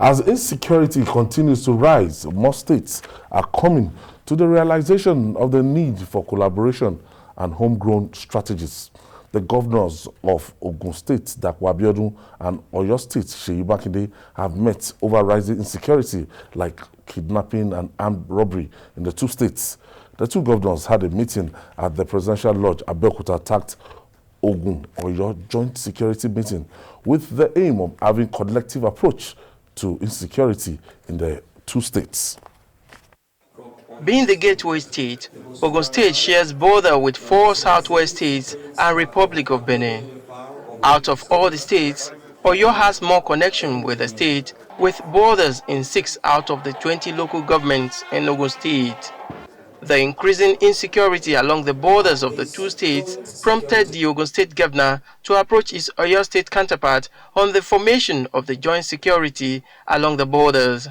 As insecurity continues to rise, more states are coming to the realization of the need for collaboration and homegrown strategies. The governors of Ogun State, Dapo Abiodun, and Oyo State, Seyi Makinde, have met over rising insecurity like kidnapping and armed robbery in the two states. The two governors had a meeting at the Presidential Lodge, Abeokuta, tagged Ogun-Oyo Joint Security Meeting, with the aim of having collective approach to insecurity in the two states. Being the gateway state, Ogun State shares border with 4 southwest states and Republic of Benin. Out of all the states, Oyo has more connection with the state, with borders in 6 out of the 20 local governments in Ogun State. The increasing insecurity along the borders of the two states prompted the Ogun State governor to approach his Oyo State counterpart on the formation of the joint security along the borders.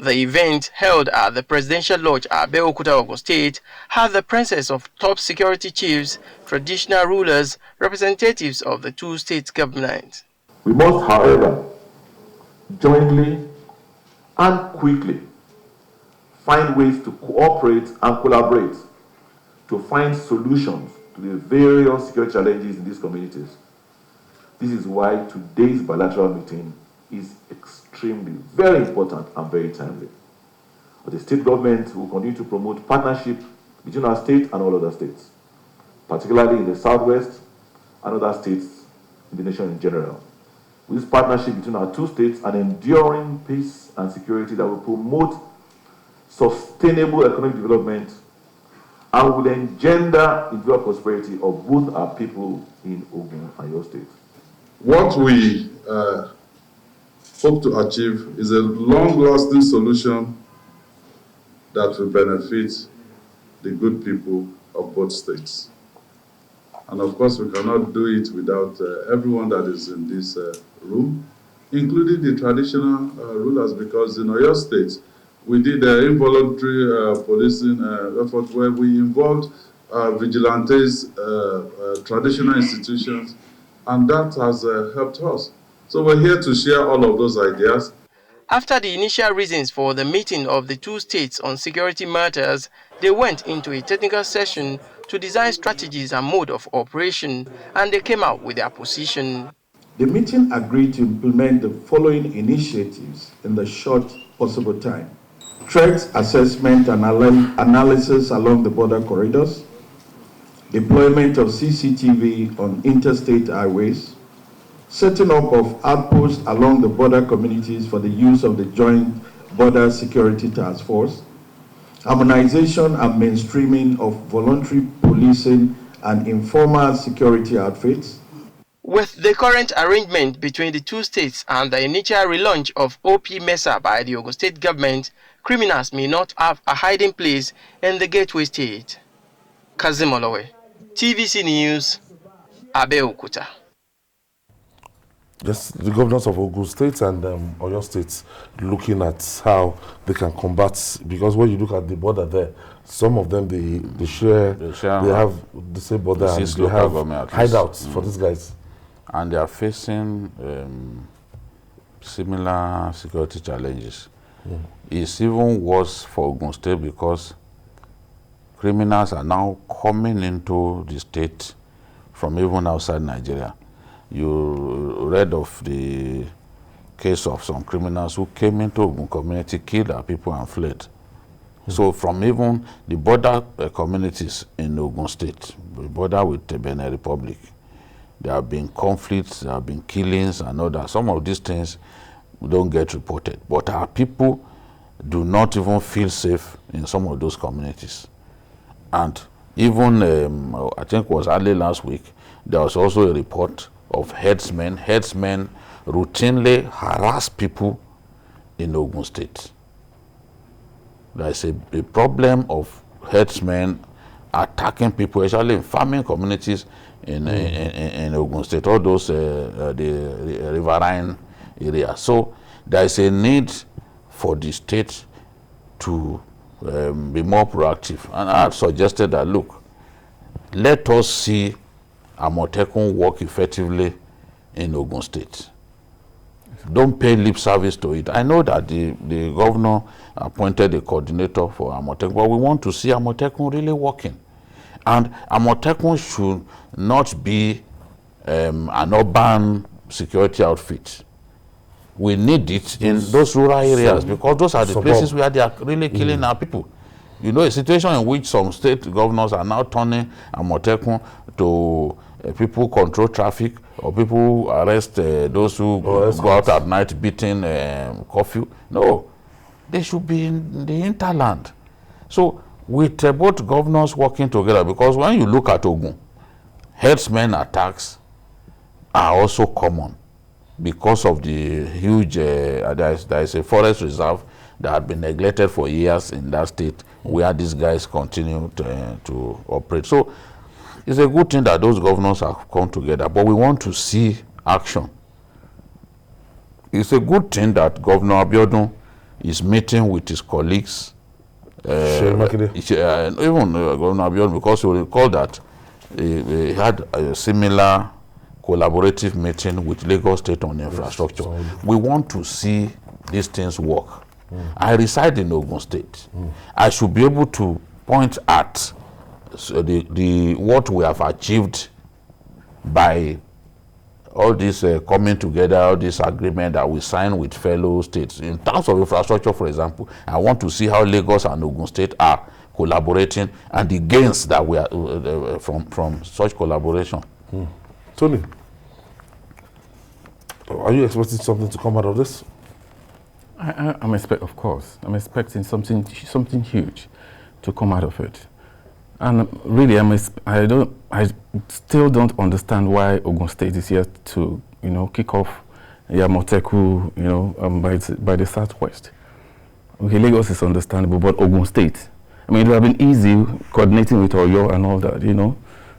The event, held at the Presidential Lodge at Abeokuta, Ogun State, had the presence of top security chiefs, traditional rulers, representatives of the two state governments. We must, however, jointly and quickly find ways to cooperate and collaborate to find solutions to the various security challenges in these communities. This is why today's bilateral meeting is extremely, very important and very timely. But the state government will continue to promote partnership between our state and all other states, particularly in the southwest and other states in the nation in general. With this partnership between our two states, an enduring peace and security that will promote sustainable economic development and will engender individual prosperity of both our people in Ogun and Oyo State. What we hope to achieve is a long-lasting solution that will benefit the good people of both states. And of course, we cannot do it without everyone that is in this room, including the traditional rulers, because in Oyo State, we did an involuntary policing effort where we involved vigilantes, traditional institutions, and that has helped us. So we're here to share all of those ideas. After the initial reasons for the meeting of the two states on security matters, they went into a technical session to design strategies and mode of operation, and they came out with their position. The meeting agreed to implement the following initiatives in the short possible time: threat assessment and analysis along the border corridors, deployment of CCTV on interstate highways, setting up of outposts along the border communities for the use of the Joint Border Security Task Force, harmonization and mainstreaming of voluntary policing and informal security outfits. With the current arrangement between the two states and the initial relaunch of OP MESA by the Ogun State government, criminals may not have a hiding place in the gateway state. Kazim Olowe, TVC News, Abeokuta. Yes, the governors of Ogun State and Oyo State looking at how they can combat, because when you look at the border there, some of them they have the same border and they have hideouts for these guys. And they are facing similar security challenges. It's even worse for Ogun State because criminals are now coming into the state from even outside Nigeria. You read of the case of some criminals who came into Ogun community, killed our people and fled. So from even the border communities in Ogun State, the border with the Benin Republic, there have been conflicts, there have been killings and all that. Some of these things don't get reported, but our people do not even feel safe in some of those communities. And even, I think it was early last week, there was also a report of headsmen routinely harass people in Ogun State. There's a problem of headsmen attacking people, especially in farming communities in Ogun State, all those the riverine areas. So there is a need for the state to be more proactive. And I have suggested that, look, let us see Amotekun work effectively in Ogun State. don't pay lip service to it. I know that the governor appointed a coordinator for Amotekun, but we want to see Amotekun really working. And Amotekun should not be an urban security outfit. We need it in those rural areas because those are the places where they are really killing our people. You know, a situation in which some state governors are now turning Amotekun to people control traffic, or people arrest those who go out at night beating curfew. No, they should be in the hinterland. So with both governors working together, because when you look at Ogun, herdsmen attacks are also common because of the huge, there is a forest reserve that had been neglected for years in that state where these guys continue to operate. So it's a good thing that those governors have come together, but we want to see action. It's a good thing that Governor Abiodun is meeting with his colleagues, Seyi Makinde. even Governor Abiodun, because you will recall that he had a similar collaborative meeting with Lagos State on infrastructure. We want to see these things work. I reside in Ogun State. I should be able to point at the what we have achieved by all this coming together, all this agreement that we sign with fellow states. In terms of infrastructure, for example, I want to see how Lagos and Ogun State are collaborating and the gains that we are from such collaboration. Tony, are you expecting something to come out of this? I'm of course. I'm expecting something huge to come out of it. And really, I still don't understand why Ogun State is here to, kick off Amotekun, by the southwest. Okay, Lagos is understandable, but Ogun State, it would have been easy coordinating with Oyo and all that,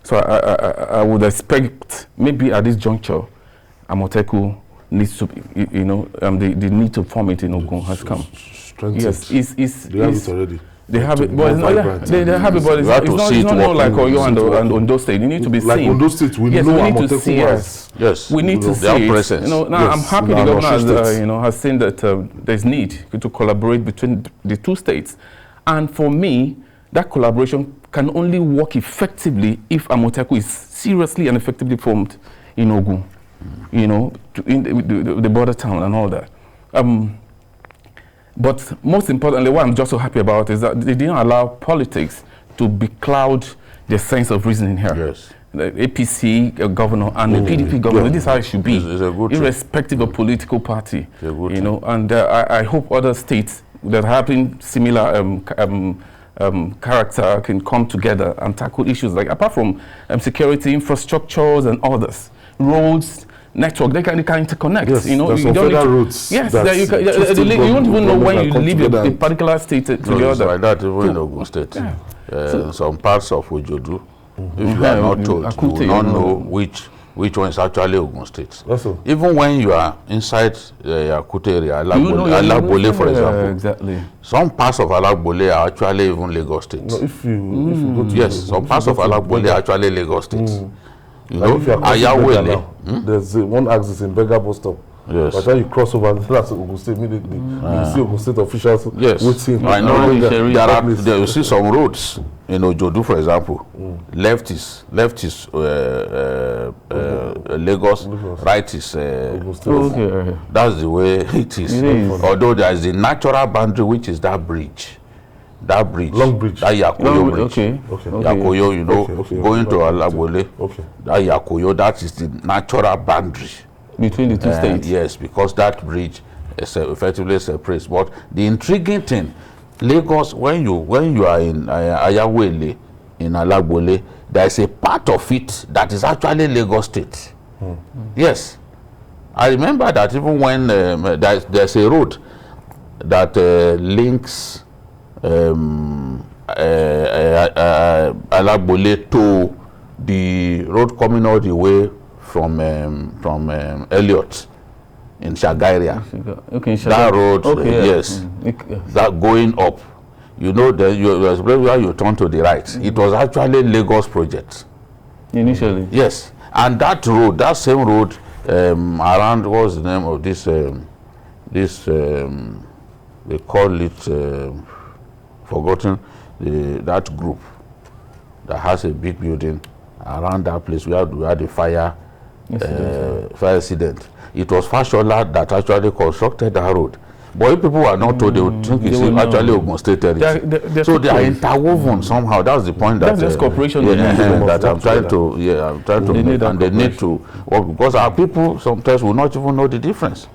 So I would expect maybe at this juncture, Amotekun needs to, the need to form it in Ogun has come. Yes, they have it already. They have it, but they have it, but it's not like Oyo and Ondo State. You need to be like seen. Ondo State, we know Amotekun was. Yes, we need to see it. Now I'm happy the governor has seen that there's need to collaborate between the two states, and for me, that collaboration can only work effectively if Amotekun is seriously and effectively formed in Ogun, in the border town and all that. But most importantly, what I'm just so happy about is that they didn't allow politics to becloud the sense of reasoning here. Yes. The APC governor and the PDP governor, this is how it should be, it's a good irrespective of political party. And I hope other states that are having similar character can come together and tackle issues like, apart from security, infrastructures and others, roads, network, they can interconnect. Yes, you don't routes. Yes, you won't even know when you leave a particular state to the other. Like that even in Ogun State. Yeah. Some parts of Ojodu, if you are not told, you will not know which one is actually Ogun State. Even when you are inside the Akute area, Alagbole, for example. Exactly. Some parts of Alagbole are actually even Lagos State. No, if you go to yes, some parts of Alagbole are actually Lagos State. There's one axis in Bega bus stop. Yes. By the time you cross over, that's Ogun State immediately. You see Ogun State officials waiting. I know you see some roads in Ojodu, for example. Left is Lagos, right is Ogun State. Okay. That's the way it is. Although there is the natural boundary, which is that bridge. Long bridge. That Yakoyo bridge. Okay. Yakoyo, going to Alagbole. Okay. That Yakoyo, that is the natural boundary. Between the two states? Yes, because that bridge is effectively separates. But the intriguing thing, Lagos, when you are in Ayawele, in Alagbole, there is a part of it that is actually Lagos State. Yes. I remember that even when there's a road that links Alagbole to the road coming all the way from Elliot in Shagairia. Okay, that road, yes, that going up. Where you turn to the right. It was actually Lagos project. Initially. Yes, and that road, that same road, around, what's the name of this, they call it, forgotten, that group that has a big building around that place where we had the fire incident. It was Fashola that actually constructed that road. But if people are not told, they would think it's actually Ogun State territory. So they are interwoven somehow. That's the point. That's just cooperation. That I'm trying to, and they need to work, because our people sometimes will not even know the difference.